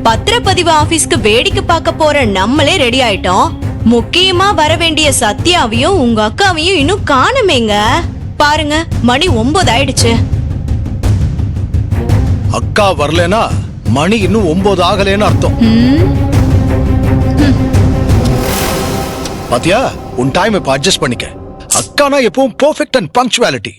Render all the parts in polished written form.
பத்திரப்பதிவு ஆபீஸ்க்கு வேடிக்கை பார்க்க போற நம்மளே ரெடி ஆயிட்டோம். முக்கியமா வர வேண்டிய சத்யாவையும் உங்க அக்காவையும் இன்னும் காணுமேங்க. பாருங்க, மணி 9 ஆயிடுச்சு. அக்கா வரலனா மணி இன்னும் 9 ஆகலன்னு அர்த்தம். பாத்தியா, உன் டைம் இப்ப அட்ஜஸ்ட் பண்ணிக்க. அக்கானா எப்பவும் perfect and punctuality.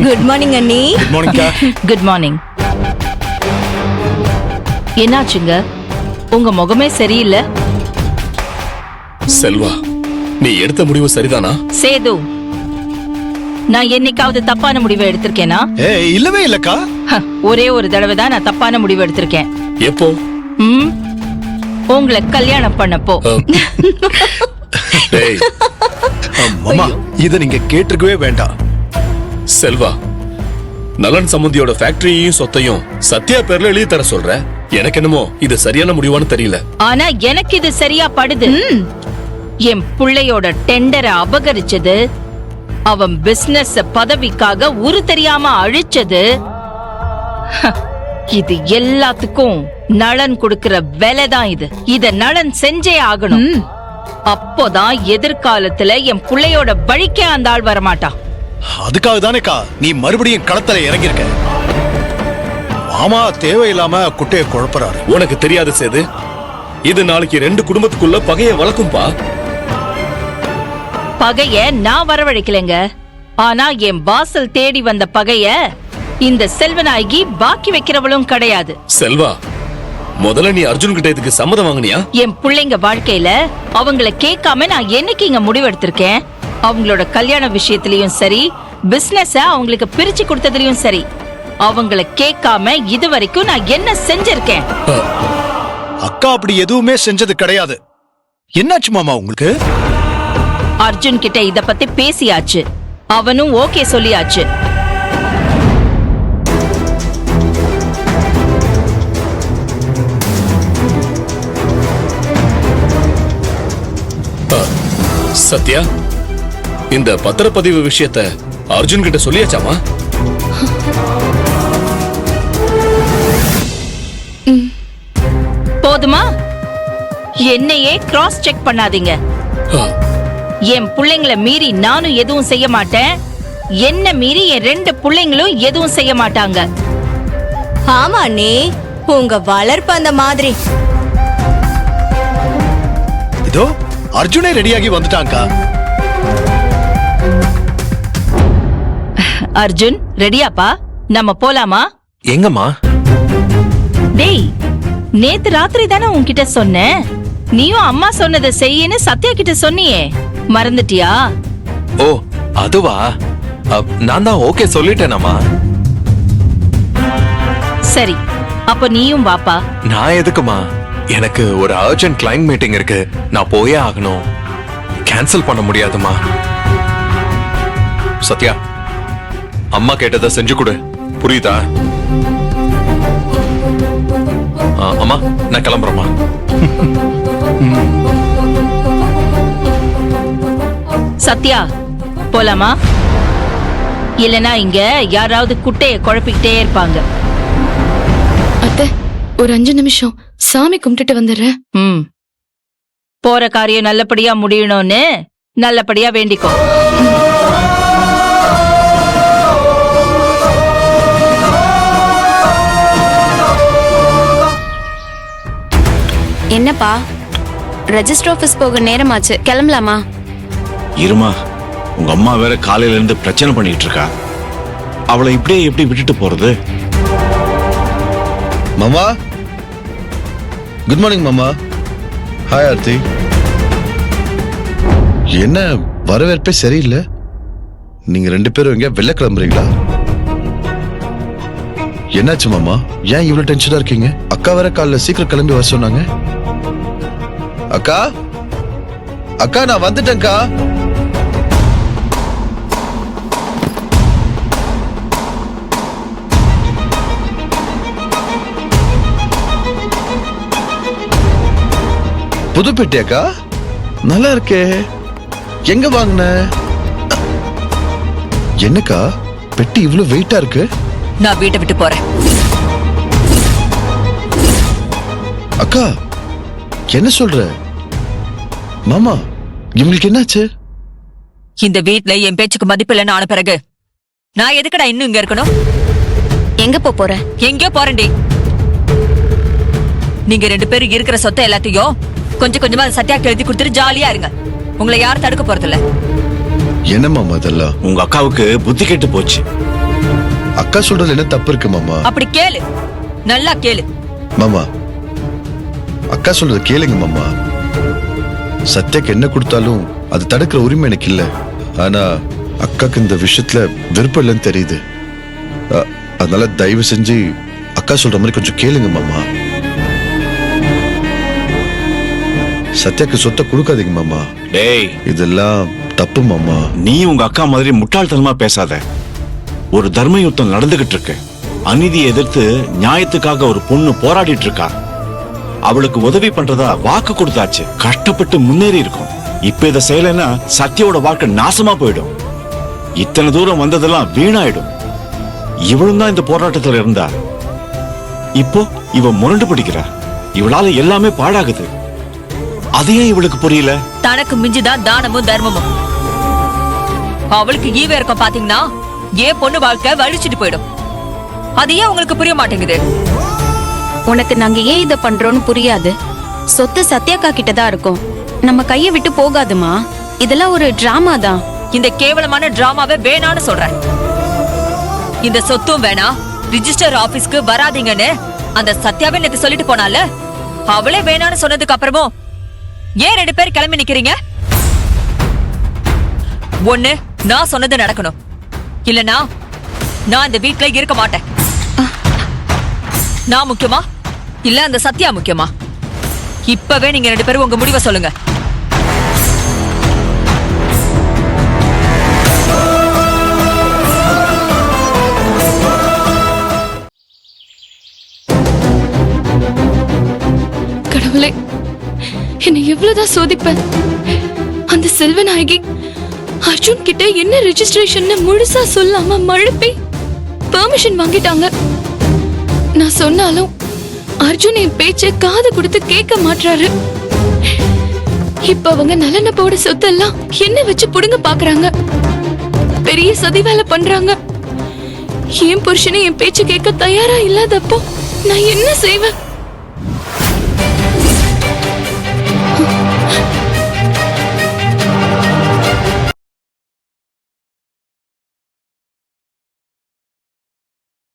Good morning அண்ணி. Good morning. Good morning. என்னாச்சுங்க, உங்க முகமே சரியில்லை. செல்வா, நீ எடுத்த முடிவு சரிதானா? சேது, நான் என்னைக்காவது தப்பான முடிவை எடுத்திருக்கேனா? இல்லவே இல்லக்கா. ஒரே ஒரு தடவை தான் நான் தப்பான முடிவு எடுத்திருக்கேன். எப்போ? உங்களை கல்யாணம் பண்ணப்போ. மாமா, இத நீங்க கேட்டிருக்கவே வேண்டாம். செல்வா, நலன் சம்பந்தியோட ஃபேக்டரியையும் சொத்தையும் சத்யா பேர்ல எழுதி தர சொல்ற. எனக்கு என்னமோ இது சரியான முடிவான்னு தெரியல. ஆனா எனக்கு இது சரியா படுது. என் பிள்ளையோட டெண்டரை அபகரிச்சது, அவன் பிசினஸ் பதவிக்காக உரு தெரியாம அழிச்சது, இது எல்லாத்துக்கும் நலன் கொடுக்கிற வேலைதான் இது. இத நலன் செஞ்சே ஆகணும். அப்போதான் எதிர்காலத்துல என் பிள்ளையோட வழிக்கே அந்த ஆள் வரமாட்டான். அதுக்காக தானேக்கா நீ மறுபடியும் களத்துல இறங்கியிருக்க. மாமா தேவையில்லாம குட்டைய குழப்பறாரு. உனக்கு தெரியாது சேது, இது நாளைக்கு 2 குடும்பத்துக்குள்ள பகைய வளர்க்கும்பா. பகைய நான் வரவழைக்கலைங்க. ஆனா என் வாசல் தேடி வந்த பகைய இந்த செல்வநாயகி பாக்கி வைக்கிறவளும் கிடையாது. செல்வா, முதல்ல நீ அர்ஜுன் கிட்ட இதுக்கு சம்மதம் வாங்கினியா? என் பிள்ளைங்க வாழ்க்கையில அவங்கள கேட்காம நான் என்னைக்கு இங்க முடிவெடுத்திருக்கேன்? அவங்களோட கல்யாண விஷயத்திலயும் சரி, பிசினஸ அவங்களுக்கு பிரிச்சு கொடுத்ததுலயும் சரி, அவங்கள கேட்காம இதுவரைக்கும் நான் என்ன செஞ்சிருக்கேன்? அக்கா அப்படி எதுவுமே செஞ்சது கிடையாது. என்னாச்சு மாமா உங்களுக்கு? அர்ஜுன் கிட்ட இத பத்தி பேசியாச்சு, அவனும் ஓகே சொல்லியாச்சு. சத்யா, இந்த பத்திரப்பதிவு விஷயத்த அர்ஜுன் கிட்ட சொல்லியாச்சாமா? போதுமா? என்னையே கிராஸ் செக் பண்ணாதீங்க. என் பிள்ளைங்களை மீறி நானும் எதுவும் செய்ய மாட்டேன், என்ன மீறி என் 2 பிள்ளைங்களும் எதுவும் செய்ய மாட்டாங்க. ஆமா அண்ணே, உங்க வளர்ப்பு அந்த மாதிரி. இதோ அர்ஜுனே ரெடியாகி வந்துட்டாங்கா. அர்ஜுன் ரெடியாப்பா? நம்ம போலாமா? எங்கம்மா? டேய், நேத்து ராத்திரி தானே உன்கிட்ட சொன்னேன். நீயும் அம்மா சொன்னதை செய்யன்னு சத்யா கிட்ட சொன்னியே, மறந்துட்டியா? ஓ அதுவா? நான் தான் ஓகே சொல்லிட்டேனம்மா. சரி, அப்ப நீயும் வாப்பா. நான் எதுக்குமா? எனக்கு ஒரு அர்ஜென்ட் கிளைண்ட் மீட்டிங் இருக்கு, நான் போயே ஆகணும். கேன்சல் பண்ண முடியாதுமா. சத்யா, அம்மா கேட்டதை செஞ்சு கொடு, புரியுதா? அம்மா, நான் கிளம்புறேம்மா. சத்யா, போலாமா? இல்லனா இங்க யாராவது குட்டைய குழப்பிக்கிட்டே இருப்பாங்க. அத்தை, ஒரு 5 நிமிஷம் சாமி கும்பிட்டுட்டு வந்துடுறேன். போற காரியம் நல்லபடியா முடியணும்னு நல்லபடியா வேண்டிக்கோ. என்னப்பா, ரெஜிஸ்டர் ஆபீஸ் போக நேரமாச்சு, கிளம்பலாமா? இருமா, உங்க அம்மா வேற காலையில இருந்து பிரச்சனை பண்ணிட்டு இருக்கா. அவளை இப்படியே எப்படி விட்டுட்டு போறது? மாமா, குட் மார்னிங் மாமா. ஹாய் ஆர்த்தி. என்ன வரவேற்பே சரியில்லை. நீங்க 2 பேரும் எங்க வெளில கிளம்புறீங்களா? என்னாச்சு மாமா, ஏன் இவ்வளவு டென்ஷனா இருக்கீங்க? அக்கா வேற காலைல சீக்கிரம் கிளம்பி வர சொன்னாங்க. அக்கா, அக்கா நான் வந்துட்டேன்க்கா. புதுப்பேட்டையாக்கா? நல்லா இருக்கே. எங்க வாங்கின? என்னக்கா பெட்டி இவ்வளவு வெயிட்டா இருக்கு? நான் வீட்டை விட்டு போறேன். அக்கா என்ன சொல்ற? மாமா இவங்களுக்கு என்னாச்சு? இந்த வீட்ல என் பேச்சுக்கு மதிப்பு இல்லைன்னு ஆன பிறகு நான் எதுக்குடா இன்னும் இங்க இருக்கணும்? எங்க போற? எங்கேயோ போறேன்டி. நீங்க 2 பேரும் இருக்கிற சொத்தை எல்லாத்தையும் கொஞ்சம் கொஞ்சமா சத்யாக்கு எழுதி கொடுத்துட்டு ஜாலியா இருங்க. உங்களை யாரும் தடுக்க போறதில்ல. என்ன மாமா இதெல்லாம்? உங்க அக்காவுக்கு புத்தி கெட்டு போச்சு. அக்கா சொல்றது என்ன தப்பு இருக்கு மாமா? அப்படி கேளு, நல்லா கேளு. மாமா அக்கா சொல்றது கேளுங்க மாமா. சத்யாக்கு என்ன கொடுத்தாலும் அது தடுக்கிற உரிமை எனக்கு இல்ல. ஆனா அக்காக்கு இந்த விஷயத்துல விருப்பம் இல்லைன்னு தெரியுது. அதனால தயவு செஞ்சு அக்கா சொல்ற மாதிரி கொஞ்சம் கேளுங்க மாமா. சத்யாக்கு சொத்தை கொடுக்காதீங்க மாமா. டேய், இதெல்லாம் தப்பு மாமா. நீ உங்க அக்கா மாதிரி முட்டாள்தனமா பேசாத. ஒரு தர்ம யுத்தம் நடந்துகிட்டு இருக்கு. அநீதியை எதிர்த்து நியாயத்துக்காக ஒரு பொண்ணு போராடிட்டு இருக்கா. அவளுக்கு உதவி பண்றதா வாக்கு கொடுத்தாச்சு. கஷ்டப்பட்டு முன்னேறி இருக்கும். இப்ப இதை செய்யலைன்னா சத்யாவோட வாழ்க்கை நாசமா போயிடும். இத்தனை தூரம் வந்ததெல்லாம் வீணாயிடும். இவளும் தான் இந்த போராட்டத்துல இருந்தா. இப்போ இவ முரண்டு பிடிக்கிறா. இவளால எல்லாமே பாழாகுது. அதையே இவளுக்கு புரியல. தனக்கு மிஞ்சுதான் தானமும் தர்மமும். அவளுக்கு ஈவே இருக்கும் பாத்தீங்கன்னா ஏன் பொண்ணு வாழ்க்கை வலிச்சுட்டு போயிடும். அது ஏன் உங்களுக்கு புரிய மாட்டேங்குது? உனக்கு நாங்க ஏன் இத பண்றோம்னு புரியாது. சொத்து சத்யாக்கா கிட்டதான் இருக்கும். நம்ம கைய விட்டு போகாதுமா. இதெல்லாம் ஒரு டிராமா தான். இந்த கேவலமான டிராமாவை வேணான்னு சொல்றேன். இந்த சொத்தும் வேணாம், ரிஜிஸ்டர் ஆபீஸ்க்கு வராதீங்கன்னு அந்த சத்யாவே எனக்கு சொல்லிட்டு போனால, அவளே வேணான்னு சொன்னதுக்கு அப்புறமும் ஏன் 2 பேர் கிளம்பி நிக்கிறீங்க? ஒண்ணு நான் சொன்னது நடக்கணும், இல்லனா நான் இந்த வீட்ல இருக்க மாட்டேன். நான் முக்கியமா இல்ல அந்த சத்யா முக்கியமா? இப்பவே நீங்க 2 பேரும் உங்க முடிவை சொல்லுங்க. கடவுளே, என்னை எவ்வளவுதான் சோதிப்பேன். அந்த செல்வநாயகி அர்ஜுன் கிட்ட என்ன ரெஜிஸ்ட்ரேஷன் முழுசா சொல்லாம மழுப்பி பெர்மிஷன் வாங்கிட்டாங்க. நான் சொன்னாலும் அர்ஜுன் என் பேச்ச காது கொடுத்து கேட்க மாட்டாரு. இப்ப அவங்க நலனப்போட சொத்தெல்லாம் என்ன வச்சு புடுங்க பாக்குறாங்க. பெரிய சதி வேலை பண்றாங்க. என் புருஷனை என் பேச்சு கேட்க தயாரா இல்லாதப்போ நான் என்ன செய்வேன்?